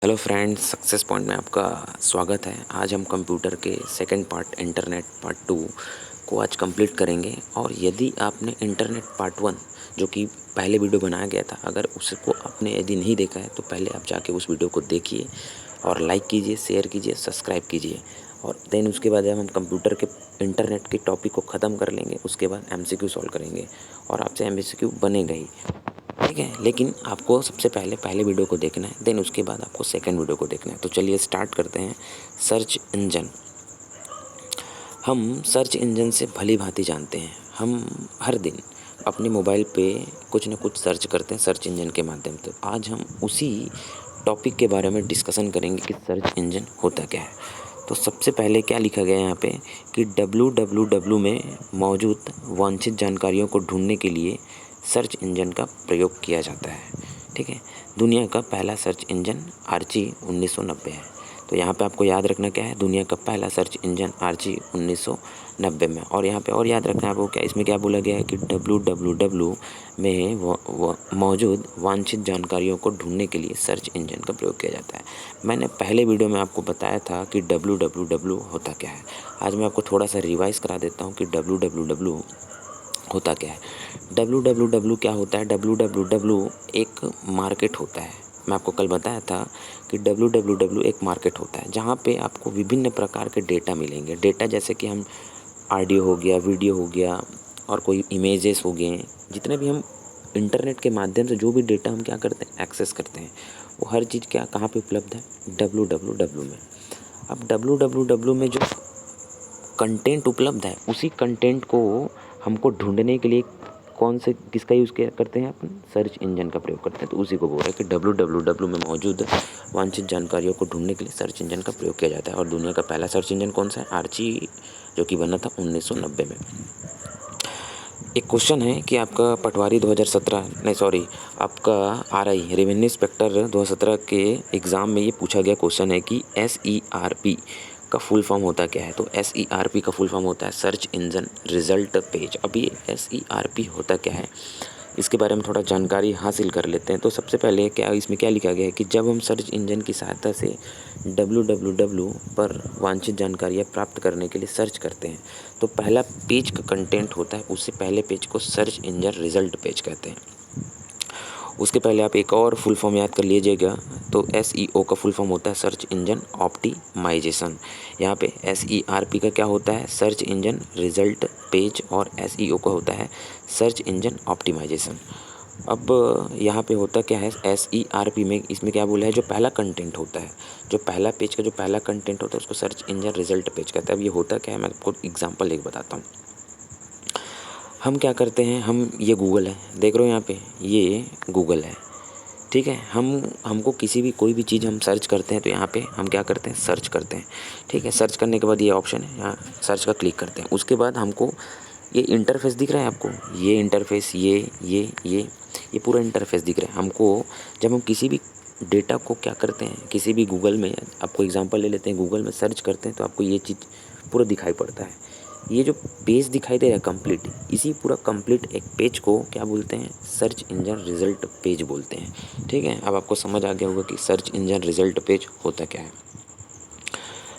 Hello friends, success point में आपका स्वागत है। आज हम कंप्यूटर के सेकंड पार्ट इंटरनेट पार्ट 2 को आज कंप्लीट करेंगे। और यदि आपने इंटरनेट पार्ट 1 जो कि पहले वीडियो बनाया गया था, अगर उसको आपने यदि नहीं देखा है तो पहले आप जाके उस वीडियो को देखिए और लाइक कीजिए, शेयर कीजिए, सब्सक्राइब कीजिए। और देन उसके बाद जब हम कंप्यूटर के इंटरनेट के टॉपिक को ख़त्म कर लेंगे, उसके बाद MCQ सॉल्व करेंगे और आपसे MCQ बनेगा ही, ठीक है। लेकिन आपको सबसे पहले पहले वीडियो को देखना है, देन उसके बाद आपको सेकंड वीडियो को देखना है। तो चलिए स्टार्ट करते हैं। Search engine. हम सर्च इंजन से भली भांति जानते हैं। हम हर दिन अपने मोबाइल पे कुछ ना कुछ सर्च करते हैं सर्च इंजन के माध्यम से। आज हम उसी टॉपिक के बारे में डिस्कशन करेंगे कि सर्च इंजन होता क्या है। तो सबसे पहले क्या लिखा गया है यहाँ पे कि www में मौजूद वांछित जानकारियों को ढूंढने के लिए सर्च इंजन का प्रयोग किया जाता है, ठीक है। दुनिया का पहला सर्च इंजन आर्ची 1990 है। तो यहाँ पे आपको याद रखना क्या है, दुनिया का पहला सर्च इंजन आर्ची 1990 में। और यहाँ पे और याद रखना है आपको क्या, इसमें क्या बोला गया है कि www में मौजूद वांछित जानकारियों को ढूंढने के लिए सर्च इंजन का प्रयोग किया जाता है। मैंने पहले वीडियो में आपको बताया था कि www होता क्या है। आज मैं आपको थोड़ा सा रिवाइज करा देता हूँ कि www होता क्या है। www क्या होता है? www एक मार्केट होता है। मैं आपको कल बताया था कि www एक मार्केट होता है जहाँ पे आपको विभिन्न प्रकार के डेटा मिलेंगे। डेटा जैसे कि हम ऑडियो हो गया, वीडियो हो गया और कोई इमेजेस हो गए, जितने भी हम इंटरनेट के माध्यम से जो भी डेटा हम क्या करते हैं, एक्सेस करते हैं, वो हर चीज़ क्या कहाँ पे उपलब्ध है? www में। अब www में जो कंटेंट उपलब्ध है, उसी कंटेंट को हमको ढूंढने के लिए कौन से किसका यूज़ किया करते हैं अपन? सर्च इंजन का प्रयोग करते हैं। तो उसी को बोल रहे हैं कि www में मौजूद वांछित जानकारियों को ढूंढने के लिए सर्च इंजन का प्रयोग किया जाता है। और दुनिया का पहला सर्च इंजन कौन सा है? आर्ची, जो कि बना था 1990 में। एक क्वेश्चन है कि आपका पटवारी 2017 नहीं सॉरी आपका RI रेवेन्यू इंस्पेक्टर 2017 के एग्ज़ाम में ये पूछा गया क्वेश्चन है कि SERP का फुल फॉर्म होता क्या है। तो SERP का फुल फॉर्म होता है सर्च इंजन रिजल्ट पेज। अब ये SERP होता क्या है, इसके बारे में थोड़ा जानकारी हासिल कर लेते हैं। तो सबसे पहले क्या इसमें क्या लिखा गया है कि जब हम सर्च इंजन की सहायता से www पर वांछित जानकारियाँ प्राप्त करने के लिए सर्च करते हैं, तो पहला पेज का कंटेंट होता है, उससे पहले पेज को सर्च इंजन रिजल्ट पेज कहते हैं। उसके पहले आप एक और फुल फॉर्म याद कर लीजिएगा। तो SEO का फुल फॉर्म होता है सर्च इंजन ऑप्टिमाइजेशन। यहाँ पे SERP का क्या होता है? Search engine result page. और SEO का होता है सर्च इंजन ऑप्टिमाइजेशन। अब यहाँ पे होता क्या है SERP में, इसमें क्या बोला है, जो पहला कंटेंट होता है, जो पहला पेज का जो पहला कंटेंट होता है उसको सर्च इंजन रिजल्ट पेज कहता है। अब ये होता क्या है, मैं आपको एग्जांपल लेके बताता हूँ। हम क्या करते हैं, हम ये गूगल है, देख रहे हो यहाँ पे, ये गूगल है, ठीक है। हमको किसी भी कोई भी चीज़ हम सर्च करते हैं तो यहाँ पे हम क्या करते हैं, सर्च करते हैं, ठीक है। सर्च करने के बाद ये ऑप्शन है, यहाँ सर्च का क्लिक करते हैं। उसके बाद हमको ये इंटरफेस दिख रहा है आपको, ये इंटरफेस, ये पूरा इंटरफेस दिख रहा है हमको। जब हम किसी भी डेटा को क्या करते हैं, किसी भी गूगल में, आपको एग्जांपल ले लेते हैं, गूगल में सर्च करते हैं तो आपको ये चीज़ पूरा दिखाई पड़ता है। ये जो पेज दिखाई दे रहा है कंप्लीट, इसी पूरा कंप्लीट एक पेज को क्या बोलते हैं? सर्च इंजन रिजल्ट पेज बोलते हैं, ठीक है। अब आपको समझ आ गया होगा कि सर्च इंजन रिजल्ट पेज होता क्या है।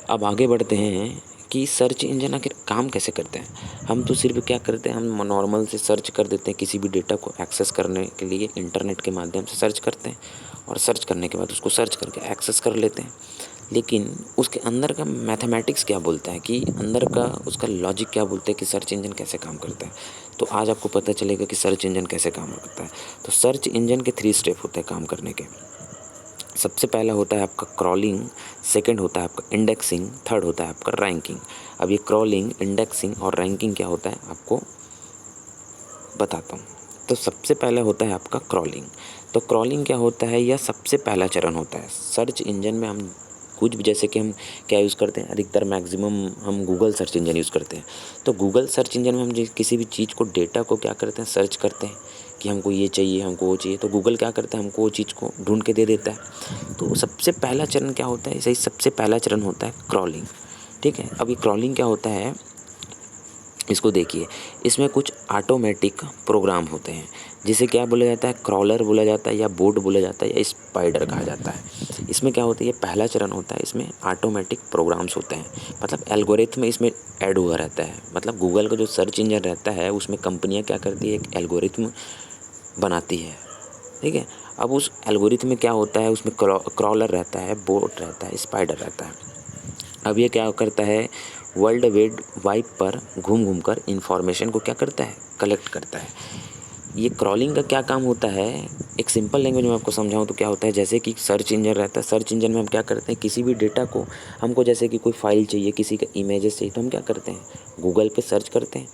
अब आगे बढ़ते हैं कि सर्च इंजन आखिर काम कैसे करते हैं। हम तो सिर्फ क्या करते हैं, हम नॉर्मल से सर्च कर देते हैं, किसी भी डेटा को एक्सेस करने के लिए इंटरनेट के माध्यम से सर्च करते हैं और सर्च करने के बाद उसको सर्च करके एक्सेस कर लेते हैं। लेकिन उसके अंदर का मैथमेटिक्स क्या बोलता है, कि अंदर का उसका लॉजिक क्या बोलता है कि सर्च इंजन कैसे काम करता है। तो आज आपको पता चलेगा कि सर्च इंजन कैसे काम करता है। तो सर्च इंजन के 3 स्टेप होते हैं काम करने के। सबसे पहला होता है आपका क्रॉलिंग, सेकंड होता है आपका इंडेक्सिंग, थर्ड होता है आपका रैंकिंग। अब ये क्रॉलिंग, इंडेक्सिंग और रैंकिंग क्या होता है आपको बताता हूँ। तो सबसे पहला होता है आपका क्रॉलिंग। तो क्रॉलिंग क्या होता है, यह सबसे पहला चरण होता है सर्च इंजन में। हम कुछ भी, जैसे कि हम क्या यूज़ करते हैं, अधिकतर मैक्सिमम हम गूगल सर्च इंजन यूज़ करते हैं। तो गूगल सर्च इंजन में हम किसी भी चीज़ को, डेटा को क्या करते हैं, सर्च करते हैं कि हमको ये चाहिए, हमको वो चाहिए। तो गूगल क्या करता है, हमको वो चीज़ को ढूंढ के दे देता है। तो सबसे पहला चरण क्या होता है, सही, सबसे पहला चरण होता है क्रॉलिंग, ठीक है। अब ये क्रॉलिंग क्या होता है, इसको देखिए, इसमें कुछ ऑटोमेटिक प्रोग्राम होते हैं, जिसे क्या बोला जाता है, क्रॉलर बोला जाता है या बोट बोला जाता है या स्पाइडर कहा जाता है। इसमें क्या होता है, ये पहला चरण होता है, इसमें ऑटोमेटिक प्रोग्राम्स होते हैं, मतलब एल्गोरिथम इसमें ऐड हुआ रहता है। मतलब गूगल का जो सर्च इंजन रहता है उसमें कंपनियां क्या करती है, एक एल्गोरिथम बनाती है, ठीक है। अब उस एल्गोरिथम में क्या होता है, उसमें क्रॉलर रहता है, बोट रहता है, स्पाइडर रहता है। अब ये क्या करता है, वर्ल्ड वाइड पर घूम घूम कर इंफॉर्मेशन को क्या करता है, कलेक्ट करता है। ये क्रॉलिंग का क्या काम होता है, एक सिंपल लैंग्वेज में आपको समझाऊं तो क्या होता है, जैसे कि सर्च इंजन रहता है, सर्च इंजन में हम क्या करते हैं, किसी भी डेटा को, हमको जैसे कि कोई फाइल चाहिए, किसी का इमेजेस चाहिए, तो हम क्या करते हैं, गूगल पे सर्च करते हैं।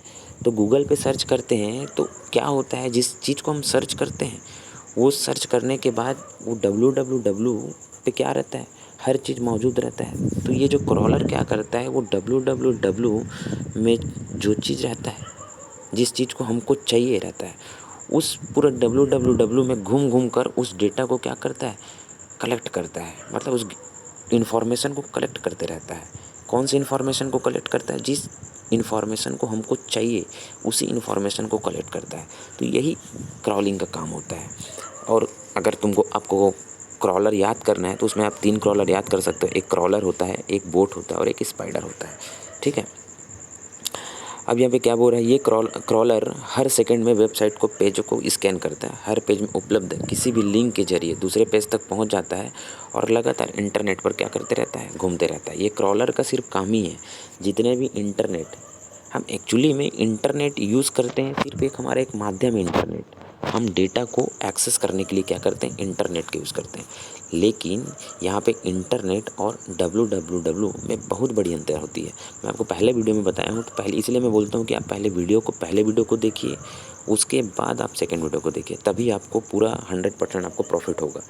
तो गूगल पे सर्च करते हैं तो क्या होता है, जिस चीज़ को हम सर्च करते हैं वो सर्च करने के बाद वो www पे क्या रहता है, हर चीज़ मौजूद रहता है। तो ये जो क्रॉलर क्या करता है, वो www में जो चीज़ रहता है, जिस चीज़ को हमको चाहिए रहता है, उस पूरा www में घूम घूम कर उस डेटा को क्या करता है, कलेक्ट करता है। मतलब उस इन्फॉर्मेशन को कलेक्ट करते रहता है। कौन सी इन्फॉर्मेशन को कलेक्ट करता है, जिस इन्फॉर्मेशन को हमको चाहिए उसी इन्फॉर्मेशन को कलेक्ट करता है। तो यही क्रॉलिंग का काम होता है। और अगर आपको क्रॉलर याद करना है तो उसमें आप 3 क्रॉलर याद कर सकते हो, एक क्रॉलर होता है, एक बोट होता है और एक स्पाइडर होता है, ठीक है। अब यहाँ पे क्या बोल रहा है, ये क्रॉलर हर सेकंड में वेबसाइट को, पेज को स्कैन करता है, हर पेज में उपलब्ध किसी भी लिंक के जरिए दूसरे पेज तक पहुँच जाता है और लगातार इंटरनेट पर क्या करते रहता है, घूमते रहता है। ये क्रॉलर का सिर्फ काम ही है, जितने भी इंटरनेट, हम एक्चुअली में इंटरनेट यूज़ करते हैं, सिर्फ एक हमारा एक माध्यम है इंटरनेट। हम डेटा को एक्सेस करने के लिए क्या करते हैं, इंटरनेट का यूज़ करते हैं। लेकिन यहाँ पे इंटरनेट और www में बहुत बड़ी अंतर होती है। मैं आपको पहले वीडियो में बताया हूँ, तो पहले इसलिए मैं बोलता हूँ कि आप पहले वीडियो को देखिए, उसके बाद आप सेकंड वीडियो को देखिए, तभी आपको पूरा 100% आपको प्रॉफिट होगा।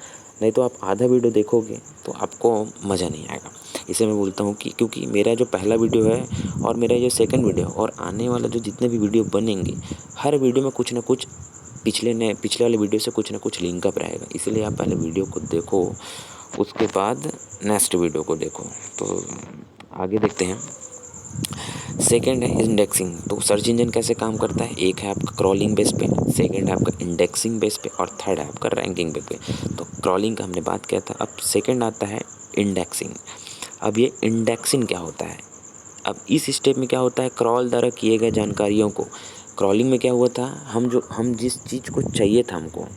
नहीं तो आप आधा वीडियो देखोगे तो आपको मज़ा नहीं आएगा। इसे मैं बोलता हूँ कि क्योंकि मेरा जो पहला वीडियो है और मेरा जो सेकंड वीडियो और आने वाला जो जितने भी वीडियो बनेंगे, हर वीडियो में कुछ ना कुछ पिछले वाले वीडियो से कुछ ना कुछ लिंकअप रहेगा। इसलिए आप पहले वीडियो को देखो, उसके बाद नेक्स्ट वीडियो को देखो। तो आगे देखते हैं। सेकंड है इंडेक्सिंग। तो सर्च इंजन कैसे काम करता है, एक है आपका क्रॉलिंग बेस पे, सेकंड है आपका इंडेक्सिंग बेस पे और थर्ड है आपका रैंकिंग बेस पे। तो क्रॉलिंग का हमने बात किया था। अब सेकंड आता है इंडेक्सिंग। अब ये इंडेक्सिंग क्या होता है, अब इस स्टेप में क्या होता है, क्रॉल द्वारा किए गए जानकारियों को, क्रॉलिंग में क्या हुआ था, हम जिस चीज़ को चाहिए था हमको,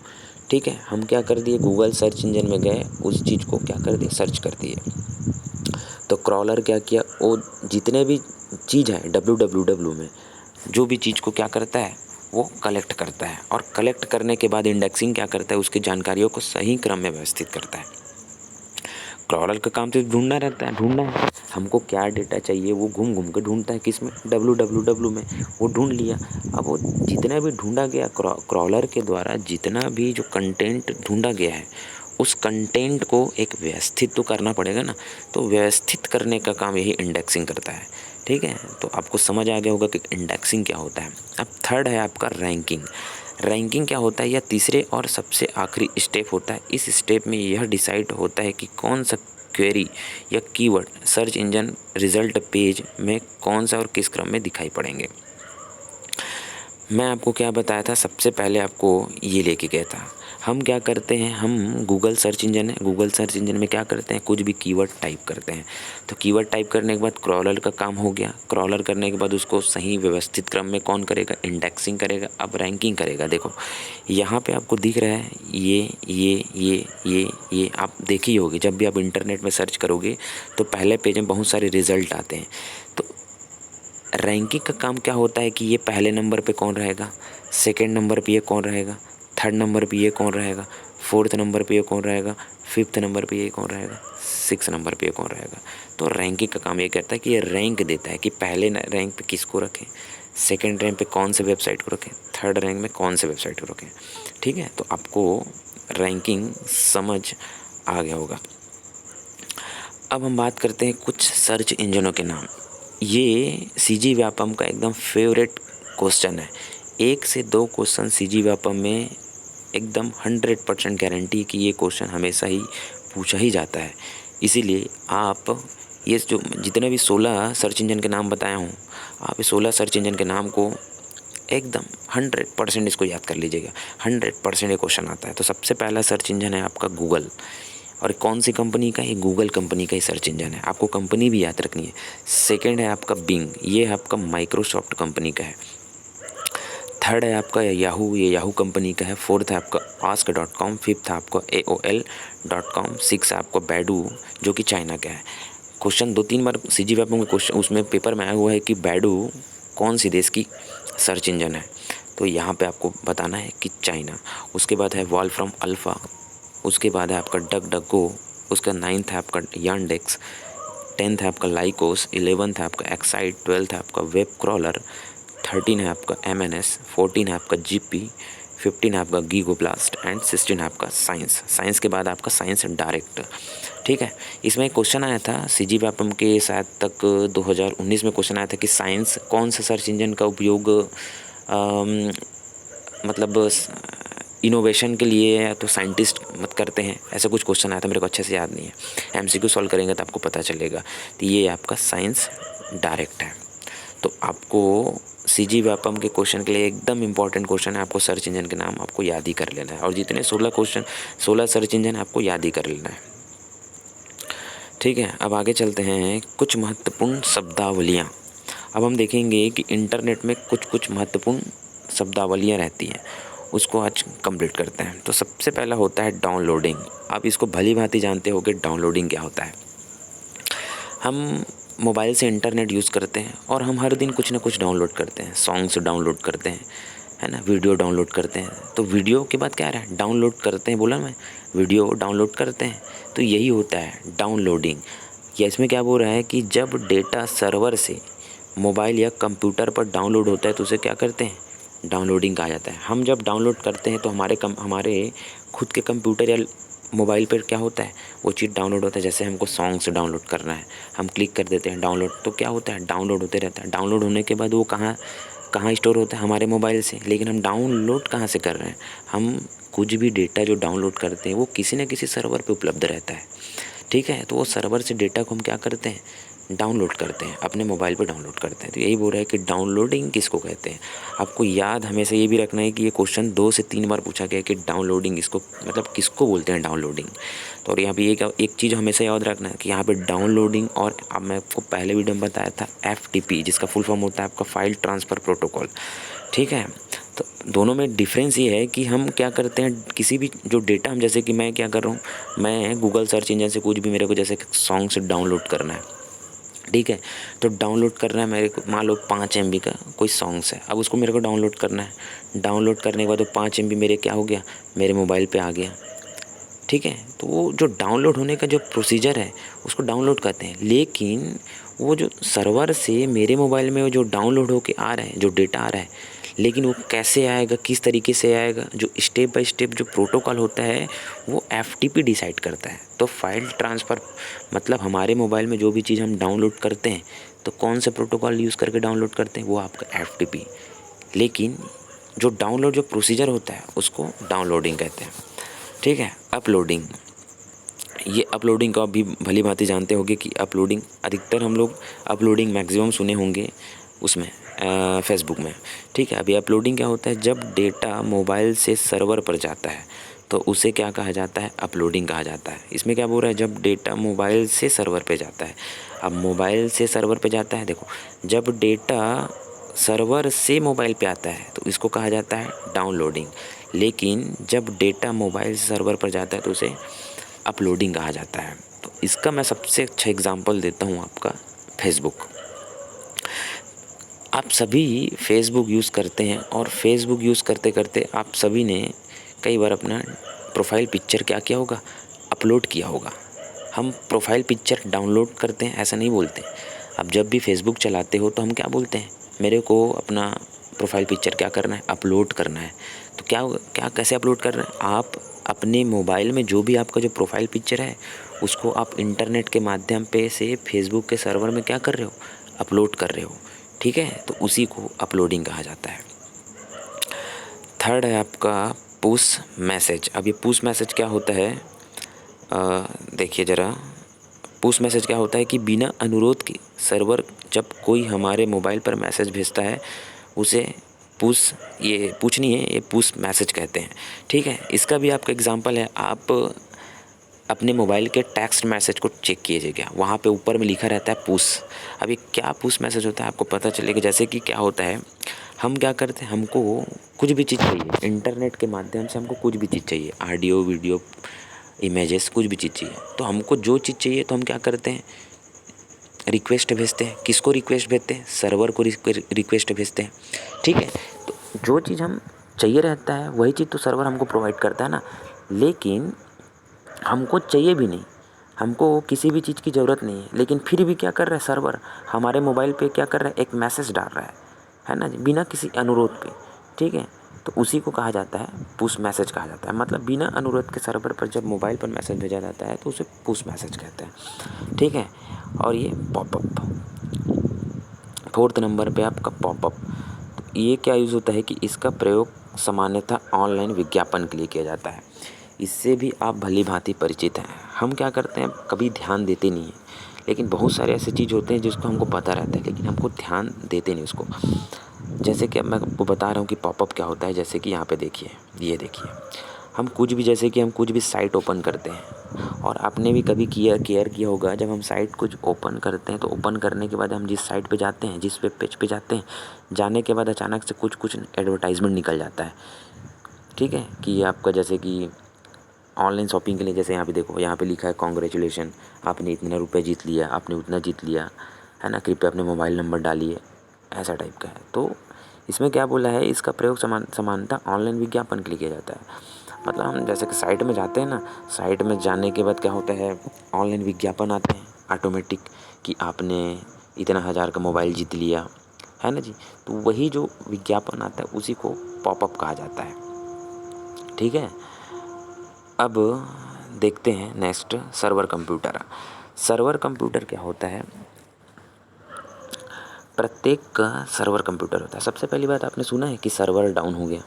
ठीक है, हम क्या कर दिए, गूगल सर्च इंजन में गए, उस चीज़ को क्या कर दिए, सर्च कर दिए। तो क्रॉलर क्या किया, वो जितने भी चीज़ है www में, जो भी चीज़ को क्या करता है, वो कलेक्ट करता है और कलेक्ट करने के बाद इंडेक्सिंग क्या करता है, उसकी जानकारियों को सही क्रम में व्यवस्थित करता है। क्रॉलर का काम तो ढूंढना रहता है, ढूंढना है हमको क्या डेटा चाहिए, वो घूम घूम के ढूंढता है, किस में, www में, वो ढूंढ लिया। अब वो जितना भी ढूंढा गया, क्रॉलर के द्वारा जितना भी जो कंटेंट ढूंढा गया है, उस कंटेंट को एक व्यवस्थित तो करना पड़ेगा ना। तो व्यवस्थित करने का काम यही इंडेक्सिंग करता है, ठीक है। तो आपको समझ आ गया होगा कि इंडेक्सिंग क्या होता है। अब थर्ड है आपका रैंकिंग। रैंकिंग क्या होता है, यह तीसरे और सबसे आखिरी स्टेप होता है। इस स्टेप में यह डिसाइड होता है कि कौन सा क्वेरी या keyword search engine result page में कौन सा और किस क्रम में दिखाई पड़ेंगे। मैं आपको क्या बताया था, सबसे पहले आपको ये लेके गया था, हम क्या करते हैं, हम गूगल सर्च इंजन है, गूगल सर्च इंजन में क्या करते हैं, कुछ भी कीवर्ड टाइप करते हैं। तो कीवर्ड टाइप करने के बाद क्रॉलर का काम हो गया, क्रॉलर करने के बाद उसको सही व्यवस्थित क्रम में कौन करेगा, इंडेक्सिंग करेगा, अब रैंकिंग करेगा। देखो यहाँ पे आपको दिख रहा है, ये आप देखी होगी, जब भी आप इंटरनेट में सर्च करोगे तो पहले पेज में बहुत सारे रिजल्ट आते हैं। तो रैंकिंग का काम क्या होता है कि ये पहले नंबर पे कौन रहेगा, सेकंड नंबर पे ये कौन रहेगा, थर्ड नंबर पे ये कौन रहेगा, फोर्थ नंबर पे ये कौन रहेगा, फिफ्थ नंबर पे ये कौन रहेगा, सिक्स नंबर पे ये कौन रहेगा। तो रैंकिंग का काम ये करता है कि ये रैंक देता है कि पहले रैंक पे किसको रखें, सेकंड रैंक पे कौन से वेबसाइट को रखें, थर्ड रैंक में कौन से वेबसाइट को रखें, ठीक है। तो आपको रैंकिंग समझ आ गया होगा। अब हम बात करते हैं कुछ सर्च इंजनों के नाम। ये सीजी व्यापम का एकदम फेवरेट क्वेश्चन है। 1 से 2 क्वेश्चन सीजी व्यापम में एकदम 100% गारंटी कि ये क्वेश्चन हमेशा ही पूछा ही जाता है। इसीलिए आप ये जो जितने भी 16 सर्च इंजन के नाम बताया हूँ, आप इस 16 सर्च इंजन के नाम को एकदम 100% इसको याद कर लीजिएगा। 100% ये क्वेश्चन आता है। तो सबसे पहला सर्च इंजन है आपका गूगल, और कौन सी कंपनी का? ये गूगल कंपनी का ही सर्च इंजन है, आपको कंपनी भी याद रखनी है। सेकंड है आपका बिंग, ये आपका माइक्रोसॉफ्ट कंपनी का है। थर्ड है आपका याहू, ये याहू कंपनी का है। फोर्थ है आपका ask.com, फिफ्थ है आपका AOL.com, सिक्स है आपका बैडू जो कि चाइना का है। क्वेश्चन 2-3 बार CG वेब में क्वेश्चन उसमें पेपर में आया हुआ है कि बैडू कौन सी देश की सर्च इंजन है, तो यहाँ पे आपको बताना है कि चाइना। उसके बाद है वॉल्फ्रॉम अल्फ़ा, उसके बाद है आपका डक डक गो, उसका 9th है आपका यांडेक्स, 10th है आपका लाइकोस, 11th है आपका एक्साइट, 12th है आपका वेब क्रॉलर, 13 है आपका MNS, 14 है आपका GP, 15 है आपका गीगो ब्लास्ट एंड 16 है आपका साइंस। साइंस के बाद आपका साइंस डायरेक्ट। ठीक है, इसमें एक क्वेश्चन आया था CG व्यापम के शायद तक 2019 में क्वेश्चन आया था कि साइंस कौन सा सर्च इंजन का उपयोग मतलब इनोवेशन के लिए या तो साइंटिस्ट मत करते हैं, ऐसा कुछ क्वेश्चन आया था, मेरे को अच्छे से याद नहीं है। MCQ सॉल्व करेंगे तो आपको पता चलेगा। तो ये आपका साइंस डायरेक्ट है। तो आपको CG व्यापम के क्वेश्चन के लिए एकदम इंपॉर्टेंट क्वेश्चन है, आपको सर्च इंजन के नाम आपको याद ही कर लेना है, और जितने 16 सर्च इंजन आपको याद ही कर लेना है। ठीक है, अब आगे चलते हैं कुछ महत्वपूर्ण शब्दावलियाँ। अब हम देखेंगे कि इंटरनेट में कुछ महत्वपूर्ण शब्दावलियाँ रहती हैं, उसको आज कंप्लीट करते हैं। तो सबसे पहला होता है डाउनलोडिंग। आप इसको भली भांति जानते हो कि डाउनलोडिंग क्या होता है। हम मोबाइल से इंटरनेट यूज़ करते हैं और हम हर दिन कुछ ना कुछ डाउनलोड करते हैं। सॉन्ग्स डाउनलोड करते हैं, है ना, वीडियो डाउनलोड करते हैं। तो वीडियो के बाद क्या आ रहा है? डाउनलोड करते हैं, बोला मैं, वीडियो डाउनलोड करते हैं। तो यही होता है डाउनलोडिंग। या इसमें क्या बोल रहा है कि जब डेटा सर्वर से मोबाइल या कंप्यूटर पर डाउनलोड होता है तो उसे क्या करते हैं? डाउनलोडिंग कहा जाता है। हम जब डाउनलोड करते हैं तो हमारे खुद के कंप्यूटर या मोबाइल पर क्या होता है? वो चीज़ डाउनलोड होता है। जैसे हमको सॉन्ग्स डाउनलोड करना है, हम क्लिक कर देते हैं डाउनलोड, तो क्या होता है? डाउनलोड होते रहता है। डाउनलोड होने के बाद वो कहाँ कहाँ स्टोर होता है? हमारे मोबाइल से। लेकिन हम डाउनलोड कहाँ से कर रहे हैं? हम कुछ भी डेटा जो डाउनलोड करते हैं वो किसी न किसी सर्वर पे उपलब्ध रहता है। ठीक है, तो वो सर्वर से डेटा को हम क्या करते हैं? डाउनलोड करते हैं, अपने मोबाइल पे डाउनलोड करते हैं। तो यही बोल रहा है कि डाउनलोडिंग किसको कहते हैं। आपको याद हमेशा ये भी रखना है कि ये क्वेश्चन 2 से 3 बार पूछा गया है कि डाउनलोडिंग इसको मतलब किसको बोलते हैं डाउनलोडिंग। तो और यहाँ पे एक चीज़ हमेशा याद रखना है कि यहाँ पे डाउनलोडिंग और अब मैं आपको पहले वीडियो में बताया था FTP, जिसका फुल फॉर्म होता है आपका फाइल ट्रांसफ़र प्रोटोकॉल। ठीक है, तो दोनों में डिफरेंस ये है कि हम क्या करते हैं, किसी भी जो डेटा हम, जैसे कि मैं क्या कर रहा हूँ, मैं गूगल सर्च इंजन से कुछ भी मेरे को जैसे सॉन्ग से डाउनलोड करना है, ठीक है, तो डाउनलोड करना है मेरे को, मान लो 5 MB का कोई सॉन्ग्स है, अब उसको मेरे को डाउनलोड करना है। डाउनलोड करने के बाद वो 5 MB मेरे क्या हो गया? मेरे मोबाइल पे आ गया। ठीक है, तो वो जो डाउनलोड होने का जो प्रोसीजर है उसको डाउनलोड कहते हैं। लेकिन वो जो सर्वर से मेरे मोबाइल में वो जो डाउनलोड होके आ रहा है, जो डेटा आ रहा है, लेकिन वो कैसे आएगा, किस तरीके से आएगा, जो स्टेप बाय स्टेप जो प्रोटोकॉल होता है वो FTP डिसाइड करता है। तो फाइल ट्रांसफ़र मतलब हमारे मोबाइल में जो भी चीज़ हम डाउनलोड करते हैं तो कौन सा प्रोटोकॉल यूज़ करके डाउनलोड करते हैं? वो आपका FTP। लेकिन जो डाउनलोड जो प्रोसीजर होता है उसको डाउनलोडिंग कहते हैं। ठीक है, अपलोडिंग। ये अपलोडिंग को आप भी भली भांति जानते होंगे कि अपलोडिंग अधिकतर हम लोग अपलोडिंग मैक्सिमम सुने होंगे उसमें फेसबुक में। ठीक है, अभी अपलोडिंग क्या होता है? जब डेटा मोबाइल से सर्वर पर जाता है तो उसे क्या कहा जाता है? अपलोडिंग कहा जाता है। इसमें क्या बोल रहा है? जब डेटा मोबाइल से सर्वर पे जाता है। अब मोबाइल से सर्वर पे जाता है, देखो, जब डेटा सर्वर से मोबाइल पे आता है तो इसको कहा जाता है डाउनलोडिंग। लेकिन जब डेटा मोबाइल से सर्वर पर जाता है तो उसे अपलोडिंग कहा जाता है। तो इसका मैं सबसे अच्छा एग्जांपल देता हूँ आपका फेसबुक। आप सभी फेसबुक यूज़ करते हैं और फेसबुक यूज़ करते करते आप सभी ने कई बार अपना प्रोफाइल पिक्चर क्या किया होगा? अपलोड किया होगा। हम प्रोफाइल पिक्चर डाउनलोड करते हैं ऐसा नहीं बोलते। अब जब भी फेसबुक चलाते हो तो हम क्या बोलते हैं? मेरे को अपना प्रोफाइल पिक्चर क्या करना है? अपलोड करना है। तो क्या क्या कैसे अपलोड कर रहे हैं? आप अपने मोबाइल में जो भी आपका जो प्रोफाइल पिक्चर है उसको आप इंटरनेट के माध्यम पे से फेसबुक के सर्वर में क्या कर रहे हो? अपलोड कर रहे हो। ठीक है, तो उसी को अपलोडिंग कहा जाता है। थर्ड है आपका पुश मैसेज। अब ये पुश मैसेज क्या होता है? देखिए ज़रा, पुश मैसेज क्या होता है कि बिना अनुरोध के सर्वर जब कोई हमारे मोबाइल पर मैसेज भेजता है उसे पुश नहीं है, ये पुश मैसेज कहते हैं। ठीक है, इसका भी आपका एग्जांपल है, आप अपने मोबाइल के टेक्स्ट मैसेज को चेक कीजिएगा, वहाँ पे ऊपर में लिखा रहता है पुश। अभी क्या पुश मैसेज होता है आपको पता चलेगा। जैसे कि क्या होता है, हम क्या करते हैं, हमको कुछ भी चीज़ चाहिए, इंटरनेट के माध्यम से हमको कुछ भी चीज़ चाहिए, ऑडियो वीडियो इमेजेस कुछ भी चीज़ चाहिए, तो हमको जो चीज़ चाहिए तो हम क्या करते हैं, रिक्वेस्ट भेजते हैं। किसको रिक्वेस्ट भेजते हैं, सर्वर को रिक्वेस्ट भेजते हैं। ठीक है, तो जो चीज़ हम चाहिए रहता है वही चीज़ तो सर्वर हमको प्रोवाइड करता है ना। लेकिन हमको चाहिए भी नहीं, हमको किसी भी चीज़ की ज़रूरत नहीं है, लेकिन फिर भी क्या कर रहा है सर्वर, हमारे मोबाइल पे क्या कर रहा है, एक मैसेज डाल रहा है ना जी, बिना किसी अनुरोध पे। ठीक है, तो उसी को कहा जाता है पुश मैसेज कहा जाता है। मतलब बिना अनुरोध के सर्वर पर जब मोबाइल पर मैसेज भेजा जाता है तो उसे पुश मैसेज कहते हैं। ठीक है, और ये पॉपअप, फोर्थ नंबर पे आपका पॉपअप। तो ये क्या यूज़ होता है कि इसका प्रयोग सामान्यतः ऑनलाइन विज्ञापन के लिए किया जाता है। इससे भी आप भली भांति परिचित हैं। हम क्या करते हैं, कभी ध्यान देते नहीं हैं, लेकिन बहुत सारे ऐसे चीज़ होते हैं जिसको हमको पता रहता है लेकिन हमको ध्यान देते नहीं उसको। जैसे कि अब मैं आपको बता रहा हूँ कि पॉपअप क्या होता है। जैसे कि यहाँ पे देखिए, ये देखिए, हम कुछ भी, जैसे कि हम कुछ भी साइट ओपन करते हैं, और आपने भी कभी केयर किया होगा, जब हम साइट कुछ ओपन करते हैं तो ओपन करने के बाद हम जिस साइट पे जाते हैं, जिस वेब पेज पे जाते हैं, जाने के बाद अचानक से कुछ एडवर्टाइजमेंट निकल जाता है। ठीक है, कि आपका जैसे कि ऑनलाइन शॉपिंग के लिए, जैसे यहाँ पे देखो, यहाँ पे लिखा है कॉन्ग्रेचुलेशन, आपने इतना रुपये जीत लिया, आपने उतना जीत लिया, है ना, कृपया अपने मोबाइल नंबर डालिए, ऐसा टाइप का है। तो इसमें क्या बोला है, इसका प्रयोग समानता ऑनलाइन विज्ञापन के लिए किया जाता है। मतलब हम जैसे कि साइट में जाते हैं ना, साइट में जाने के बाद क्या होता है, ऑनलाइन विज्ञापन आते हैं ऑटोमेटिक कि आपने इतना हज़ार का मोबाइल जीत लिया, है ना जी। तो वही जो विज्ञापन आता है उसी को पॉपअप कहा जाता है। ठीक है, अब देखते हैं next, server computer. Server computer क्या होता है, प्रत्येक का सर्वर कंप्यूटर होता है। सबसे पहली बात, आपने सुना है कि सर्वर डाउन हो गया,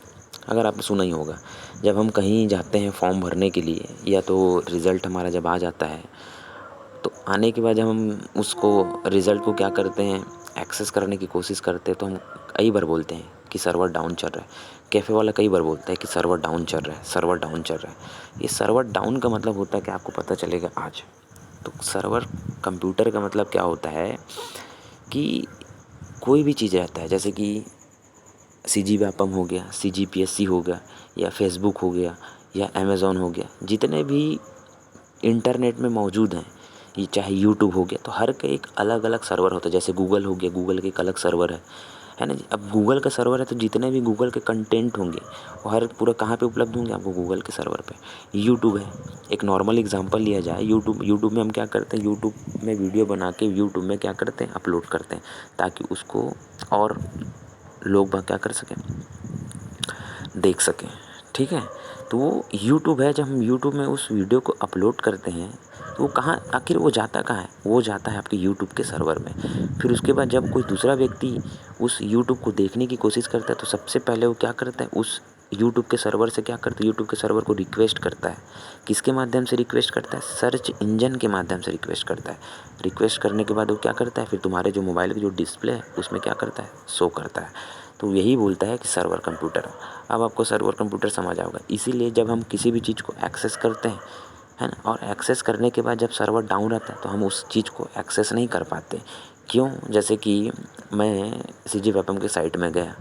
अगर आपने सुना ही होगा, जब हम कहीं जाते हैं फॉर्म भरने के लिए, या तो रिज़ल्ट हमारा जब आ जाता है, तो आने के बाद जब हम उसको रिज़ल्ट को क्या करते हैं, एक्सेस करने की कोशिश करते हैं, तो हम कई बार बोलते हैं कि सर्वर डाउन चल रहा है। कैफ़े वाला कई बार बोलता है कि सर्वर डाउन चल रहा है, सर्वर डाउन चल रहा है। ये सर्वर डाउन का मतलब होता है कि आपको पता चलेगा आज। तो सर्वर कंप्यूटर का मतलब क्या होता है कि कोई भी चीज़ रहता है, जैसे कि सीजी व्यापम हो गया, सीजीपीएससी हो गया, या फेसबुक हो गया, या अमेज़ॉन हो गया, जितने भी इंटरनेट में मौजूद हैं, ये चाहे यूट्यूब हो गया, तो हर का एक अलग अलग सर्वर होता है। जैसे गूगल हो गया, गूगल के एक अलग सर्वर है ना जी। अब गूगल का सर्वर है तो जितने भी गूगल के कंटेंट होंगे वो हर पूरा कहाँ पे उपलब्ध होंगे, आपको गूगल के सर्वर पे। यूट्यूब है, एक नॉर्मल एग्जांपल लिया जाए, यूट्यूब में हम क्या करते हैं, यूट्यूब में वीडियो बना के यूट्यूब में क्या करते हैं, अपलोड करते हैं, ताकि उसको और लोग बाग क्या कर सकें, देख सकें। ठीक है, तो वो यूट्यूब है, जब हम यूट्यूब में उस वीडियो को अपलोड करते हैं तो वो कहाँ, आखिर वो जाता कहाँ है, वो जाता है आपके यूट्यूब के सर्वर में। फिर उसके बाद जब कोई दूसरा व्यक्ति उस यूट्यूब को देखने की कोशिश करता है तो सबसे पहले वो क्या करता है, उस यूट्यूब के सर्वर से क्या करता है, यूट्यूब के सर्वर को रिक्वेस्ट करता है। किसके माध्यम से रिक्वेस्ट करता है, सर्च इंजन के माध्यम से रिक्वेस्ट करता है। रिक्वेस्ट करने के बाद वो क्या करता है, फिर तुम्हारे जो मोबाइल की जो डिस्प्ले है उसमें क्या करता है, शो करता है। तो यही बोलता है कि सर्वर कंप्यूटर। अब आपको सर्वर कंप्यूटर समझ आएगा। इसीलिए जब हम किसी भी चीज़ को एक्सेस करते हैं, है ना, और एक्सेस करने के बाद जब सर्वर डाउन रहता है तो हम उस चीज़ को एक्सेस नहीं कर पाते। क्यों, जैसे कि मैं सीजी वेपम की साइट में गया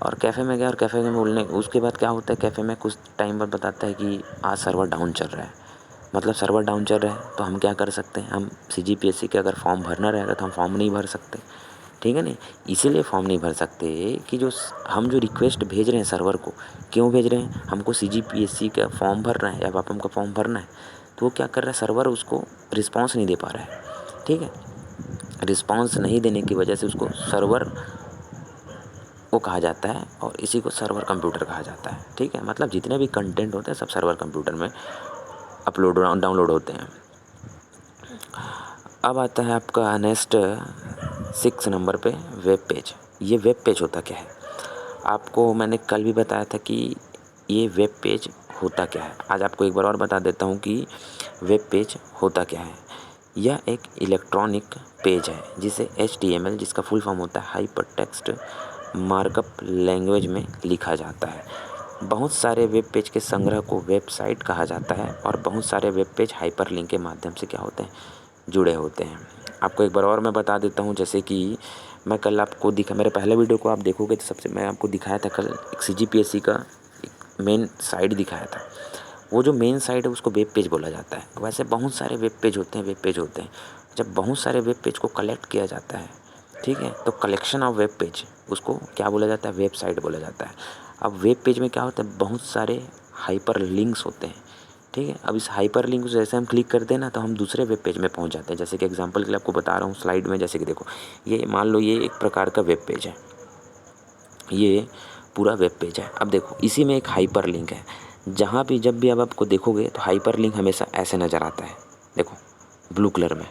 और कैफ़े में गया, और कैफ़े में बोलने उसके बाद क्या होता है, कैफ़े में कुछ टाइम बाद बताता है कि आज सर्वर डाउन चल रहा है। मतलब सर्वर डाउन चल रहा है तो हम क्या कर सकते हैं, हम सीजीपीएससी के अगर फॉर्म भरना रहेगा तो हम फॉर्म नहीं भर सकते। ठीक है ना, इसीलिए फॉर्म नहीं भर सकते कि हम जो रिक्वेस्ट भेज रहे हैं सर्वर को, क्यों भेज रहे हैं, हमको सीजीपीएससी का फॉर्म भरना है या वापम का फॉर्म भरना है। तो वो क्या कर रहा है, सर्वर उसको रिस्पांस नहीं दे पा रहा है। ठीक है, रिस्पांस नहीं देने की वजह से उसको सर्वर वो कहा जाता है, और इसी को सर्वर कंप्यूटर कहा जाता है। ठीक है, मतलब जितने भी कंटेंट होते हैं सब सर्वर कंप्यूटर में अपलोड डाउनलोड होते हैं। अब आता है आपका नेक्स्ट 6 नंबर पे, वेब पेज। ये वेब पेज होता क्या है, आपको मैंने कल भी बताया था कि ये वेब पेज होता क्या है। आज आपको एक बार और बता देता हूँ कि वेब पेज होता क्या है। यह एक इलेक्ट्रॉनिक पेज है जिसे HTML, जिसका फुल फॉर्म होता है हाइपर टेक्स्ट मार्कअप लैंग्वेज में लिखा जाता है। बहुत सारे वेब पेज के संग्रह को वेबसाइट कहा जाता है और बहुत सारे वेब पेज हाइपरलिंक के माध्यम से क्या होते हैं, जुड़े होते हैं। आपको एक बार और मैं बता देता हूँ, जैसे कि मैं कल आपको मेरे पहले वीडियो को आप देखोगे तो सबसे मैं आपको दिखाया था कल एक CGPSC का एक मेन साइट दिखाया था। वो जो मेन साइट है उसको वेब पेज बोला जाता है। वैसे बहुत सारे वेब पेज होते हैं। जब बहुत सारे वेब पेज को कलेक्ट किया जाता है, ठीक है, तो कलेक्शन ऑफ वेब पेज उसको क्या बोला जाता है, वेबसाइट बोला जाता है। अब वेब पेज में क्या होता है, बहुत सारे हाइपर लिंक्स होते हैं, ठीक है। अब इस हाइपर लिंक जैसे हम क्लिक करते हैं ना, तो हम दूसरे वेब पेज में पहुंच जाते हैं। जैसे कि एग्जांपल के लिए आपको बता रहा हूँ स्लाइड में, जैसे कि देखो, ये मान लो ये एक प्रकार का वेब पेज है, ये पूरा वेब पेज है। अब देखो इसी में एक हाइपर लिंक है, जहाँ भी जब भी अब आपको देखोगे तो हाइपर लिंक हमेशा ऐसे नज़र आता है। देखो ब्लू कलर में,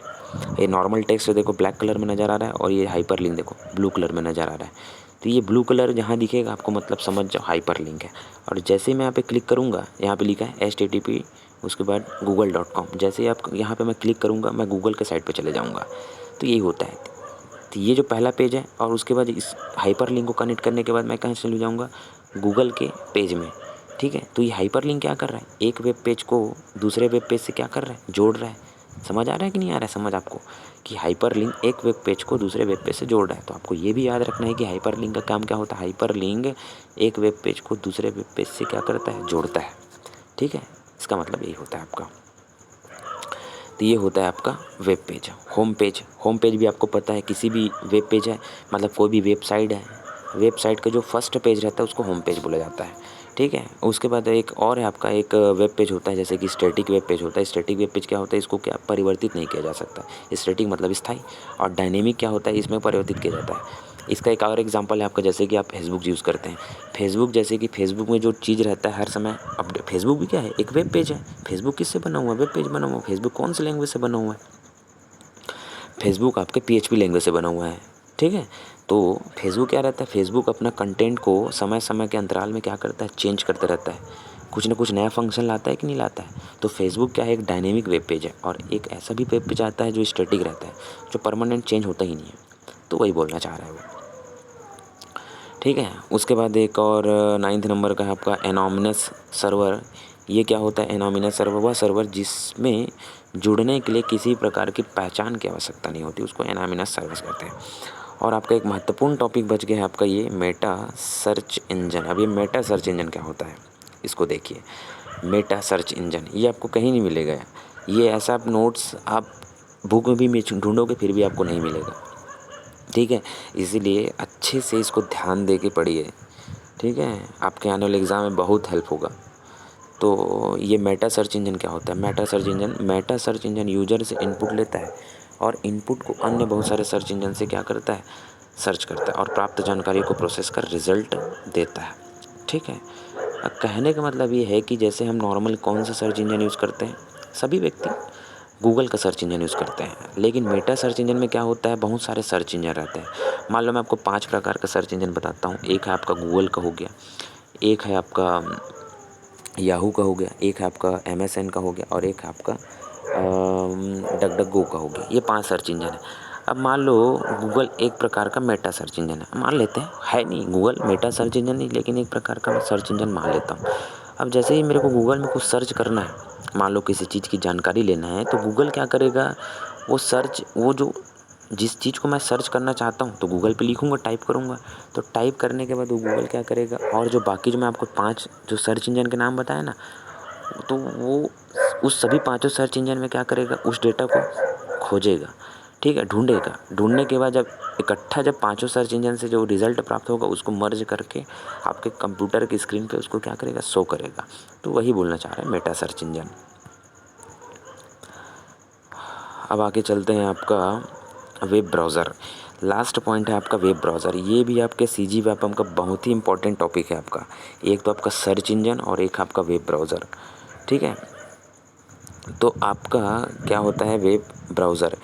ये नॉर्मल टेक्स्ट देखो ब्लैक कलर में नज़र आ रहा है और ये हाइपर लिंक देखो ब्लू कलर में नज़र आ रहा है। तो ये ब्लू कलर जहाँ दिखेगा आपको मतलब समझ जाओ हाइपर लिंक है। और जैसे ही मैं यहाँ पे क्लिक करूँगा, यहाँ पे लिखा है HTTP, उसके बाद google.com। जैसे ही आप यहाँ पे मैं क्लिक करूँगा, मैं गूगल के साइट पे चले जाऊँगा। तो यही होता है। तो ये जो पहला पेज है और उसके बाद इस हाइपर लिंक को कनेक्ट करने के बाद मैं कहाँ चले जाऊँगा, गूगल के पेज में, ठीक है। तो ये हाइपर लिंक क्या कर रहा है, एक वेब पेज को दूसरे वेब पेज से क्या कर रहा है, जोड़ रहा है। समझ आ रहा है कि नहीं आ रहा है समझ आपको, कि हाइपर लिंक एक वेब पेज को दूसरे वेब पेज से जोड़ रहा है। तो आपको ये भी याद रखना है कि हाइपर लिंक का काम क्या होता है, हाइपर लिंक एक वेब पेज को दूसरे वेब पेज से क्या करता है, जोड़ता है, ठीक है। इसका मतलब यही होता है आपका। तो ये होता है आपका वेब पेज। होम पेज भी आपको पता है किसी भी वेब पेज है, मतलब कोई भी वेबसाइट है, वेबसाइट का जो फर्स्ट पेज रहता है उसको होम पेज बोला जाता है, ठीक है। उसके बाद एक और है आपका एक वेब पेज होता है, जैसे कि स्टैटिक वेब पेज होता है। स्टैटिक वेब पेज क्या होता है, इसको क्या परिवर्तित नहीं किया जा सकता। स्टैटिक मतलब स्थायी, और डायनेमिक क्या होता है, इसमें परिवर्तित किया जाता है। इसका एक और एग्जांपल है आपका, जैसे कि आप फेसबुक यूज़ करते हैं। फेसबुक, जैसे कि फेसबुक में जो चीज़ रहता है हर समय अपडेट, फेसबुक भी क्या है, एक वेब पेज है। फेसबुक किससे बना हुआ है, वेब पेज बना हुआ है। फेसबुक कौन सी लैंग्वेज से बना हुआ है, फेसबुक आपके PHP लैंग्वेज से बना हुआ है, ठीक है। तो फेसबुक क्या रहता है, फेसबुक अपना कंटेंट को समय समय के अंतराल में क्या करता है, चेंज करते रहता है, कुछ ना कुछ नया फंक्शन लाता है कि नहीं लाता है। तो फेसबुक क्या है, एक डायनेमिक वेब पेज है, और एक ऐसा भी वेब पेज आता है जो स्टैटिक रहता है, जो परमानेंट चेंज होता ही नहीं है। तो वही बोलना चाह रहा है वो, ठीक है। उसके बाद एक और 9th नंबर का है आपका एनोनिमस सर्वर। ये क्या होता है, एनोनिमस सर्वर वह सर्वर जिसमें जुड़ने के लिए किसी प्रकार की पहचान की आवश्यकता नहीं होती, उसको एनोनिमस सर्विस कहते हैं। और आपका एक महत्वपूर्ण टॉपिक बच गया है आपका ये मेटा सर्च इंजन। अब ये मेटा सर्च इंजन क्या होता है, इसको देखिए। मेटा सर्च इंजन ये आपको कहीं नहीं मिलेगा। ये ऐसा आप नोट्स आप बुक में भी ढूंढोगे फिर भी आपको नहीं मिलेगा, ठीक है। इसीलिए अच्छे से इसको ध्यान दे के पढ़िए, ठीक है। आपके आने वाले एग्ज़ाम में बहुत हेल्प होगा। तो ये मेटा सर्च इंजन क्या होता है, मेटा सर्च इंजन यूजर से इनपुट लेता है और इनपुट को अन्य बहुत सारे सर्च इंजन से क्या करता है, सर्च करता है और प्राप्त जानकारी को प्रोसेस कर रिजल्ट देता है, ठीक है। अब कहने का मतलब ये है कि जैसे हम नॉर्मल कौन सा सर्च इंजन यूज़ करते हैं, सभी व्यक्ति गूगल का सर्च इंजन यूज़ करते हैं। लेकिन मेटा सर्च इंजन में क्या होता है, बहुत सारे सर्च इंजन रहते हैं। मान लो मैं आपको 5 प्रकार का सर्च इंजन बताता हूँ। एक है आपका गूगल का हो गया, एक है आपका याहू का हो गया, एक है आपका MSN का हो गया, और एक है आपका डक का हो गया। ये 5 सर्च इंजन है। अब मान लो गूगल एक प्रकार का मेटा सर्च इंजन है, मान लेते हैं, है नहीं गूगल मेटा सर्च इंजन नहीं, लेकिन एक प्रकार का मैं सर्च इंजन मान लेता हूँ। अब जैसे ही मेरे को गूगल में कुछ सर्च करना है, मान लो किसी चीज़ की जानकारी लेना है, तो गूगल क्या करेगा, वो जो जिस चीज़ को मैं सर्च करना चाहता हूँ तो गूगल पे लिखूँगा, टाइप करूँगा। तो टाइप करने के बाद वो गूगल क्या करेगा, और जो बाकी जो मैं आपको 5 जो सर्च इंजन के नाम बताया ना, तो वो उस सभी पाँचों सर्च इंजन में क्या करेगा, उस डेटा को खोजेगा, ठीक है, ढूंढेगा। ढूंढने के बाद जब इकट्ठा जब पांचों सर्च इंजन से जो रिजल्ट प्राप्त होगा उसको मर्ज करके आपके कंप्यूटर की स्क्रीन पे उसको क्या करेगा, शो करेगा। तो वही बोलना चाह रहा है मेटा सर्च इंजन। अब आगे चलते हैं आपका वेब ब्राउज़र। लास्ट पॉइंट है आपका वेब ब्राउज़र। ये भी आपके CG व्यापम का बहुत ही इंपॉर्टेंट टॉपिक है आपका। एक तो आपका सर्च इंजन और एक आपका वेब ब्राउज़र, ठीक है। तो आपका क्या होता है वेब ब्राउज़र,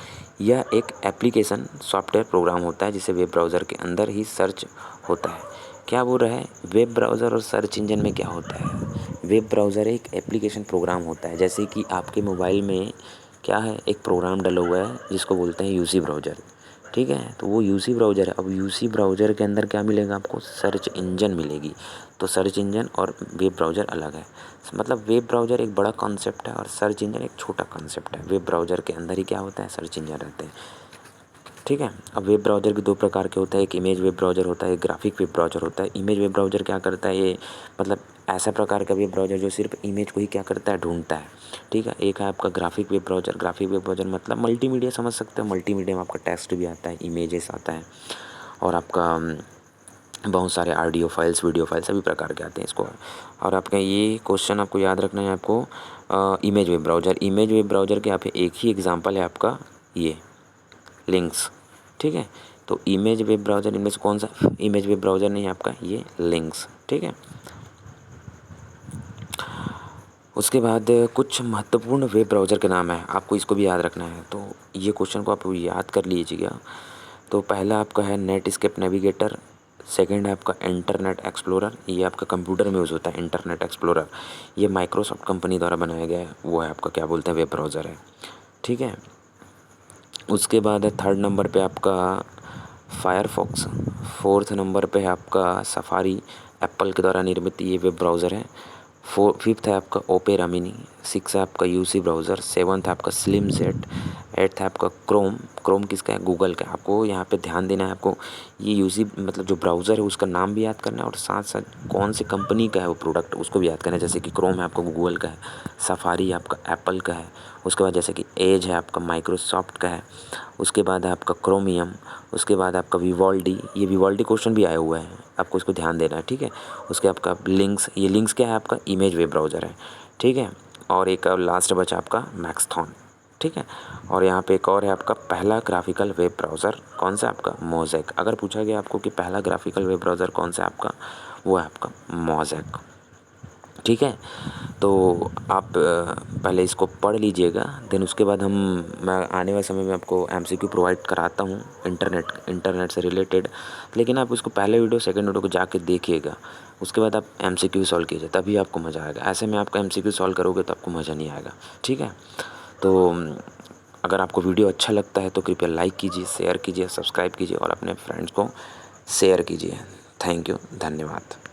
यह एक एप्लीकेशन सॉफ्टवेयर प्रोग्राम होता है जिसे वेब ब्राउज़र के अंदर ही सर्च होता है। क्या बोल रहा है, वेब ब्राउज़र और सर्च इंजन में क्या होता है, वेब ब्राउज़र एक एप्लीकेशन प्रोग्राम होता है, जैसे कि आपके मोबाइल में क्या है, एक प्रोग्राम डला हुआ है जिसको बोलते हैं यूसी ब्राउज़र, ठीक है। तो वो यूसी ब्राउज़र है। अब यूसी ब्राउज़र के अंदर क्या मिलेगा आपको, सर्च इंजन मिलेगी। तो सर्च इंजन और वेब ब्राउज़र अलग है। मतलब वेब ब्राउज़र एक बड़ा कॉन्सेप्ट है और सर्च इंजन एक छोटा कॉन्सेप्ट है। वेब ब्राउज़र के अंदर ही क्या होता है, सर्च इंजन रहते हैं, ठीक है। अब वेब ब्राउज़र के दो प्रकार के होता है, एक इमेज वेब ब्राउज़र होता है, एक ग्राफिक वेब ब्राउज़र होता है। इमेज वेब ब्राउज़र क्या करता है, ये मतलब ऐसा प्रकार का वेब ब्राउज़र जो सिर्फ इमेज को ही क्या करता है, ढूंढता है, ठीक है। एक है आपका graphic web browser. Graphic web browser मतलब मल्टीमीडिया, समझ सकते हो, मल्टीमीडिया में आपका टेक्स्ट भी आता है, इमेजेस आता है और आपका बहुत सारे ऑडियो फाइल्स, वीडियो फाइल्स सभी प्रकार के आते हैं इसको। और आपका ये क्वेश्चन आपको याद रखना है आपको, image web browser. Image web browser के यहाँ पे एक ही एग्जांपल है आपका ये लिंक्स, ठीक है। तो इमेज वेब ब्राउज़र, इनमें से कौन सा इमेज वेब ब्राउज़र नहीं है आपका, ये लिंक्स, ठीक है। उसके बाद कुछ महत्वपूर्ण वेब ब्राउज़र के नाम है, आपको इसको भी याद रखना है। तो ये क्वेश्चन को आप याद कर लीजिएगा। तो पहला आपका है नेटस्केप नेविगेटर, सेकंड है आपका इंटरनेट एक्सप्लोरर, ये आपका कंप्यूटर में यूज़ होता है इंटरनेट एक्सप्लोरर, ये माइक्रोसॉफ्ट कंपनी द्वारा बनाया गया है, वो है आपका क्या बोलते हैं, वेब ब्राउज़र है, ठीक है। उसके बाद है थर्ड नंबर पे आपका फायरफॉक्स, फोर्थ नंबर पे है आपका सफारी, एप्पल के द्वारा निर्मित ये वेब ब्राउज़र है। फिफ्थ है आपका ओपेरा मिनी, सिक्स है आपका यूसी ब्राउज़र, सेवन्थ है आपका स्लिम सेट, एट्थ है आपका क्रोम। क्रोम किसका है, गूगल का है। आपको यहाँ पे ध्यान देना है, आपको ये यूसी मतलब जो ब्राउज़र है उसका नाम भी याद करना है और साथ साथ कौन सी कंपनी का है वो प्रोडक्ट उसको भी याद करना है। जैसे कि क्रोम है आपका गूगल का है, सफारी आपका एप्पल का है, उसके बाद जैसे कि एज है आपका माइक्रोसॉफ्ट का है, उसके बाद है आपका क्रोमियम, उसके बाद आपका विवॉल्डी, ये विवॉल्डी क्वेश्चन भी आया हुआ है, आपको इसको ध्यान देना है, ठीक है। उसके आपका लिंक्स, ये लिंक्स क्या है आपका इमेज वेब ब्राउज़र है, ठीक है। और एक लास्ट बचा आपका मैक्सथॉन, ठीक है। और यहाँ पे एक और है आपका पहला ग्राफिकल वेब ब्राउज़र, कौन सा आपका, मोज़ेक। अगर पूछा गया आपको कि पहला ग्राफिकल वेब ब्राउज़र कौन सा है आपका, वो है आपका मोज़ेक, ठीक है। तो आप पहले इसको पढ़ लीजिएगा, देन उसके बाद मैं आने वाले समय में आपको एमसीक्यू प्रोवाइड कराता हूँ इंटरनेट से रिलेटेड। लेकिन आप उसको पहले वीडियो सेकंड वीडियो को जाके देखिएगा, उसके बाद आप एमसीक्यू सॉल्व कीजिए, तभी आपको मज़ा आएगा। ऐसे में आपका एमसीक्यू सॉल्व करोगे तो आपको मज़ा नहीं आएगा, ठीक है। तो अगर आपको वीडियो अच्छा लगता है तो कृपया लाइक कीजिए, शेयर कीजिए, सब्सक्राइब कीजिए और अपने फ्रेंड्स को शेयर कीजिए। थैंक यू, धन्यवाद।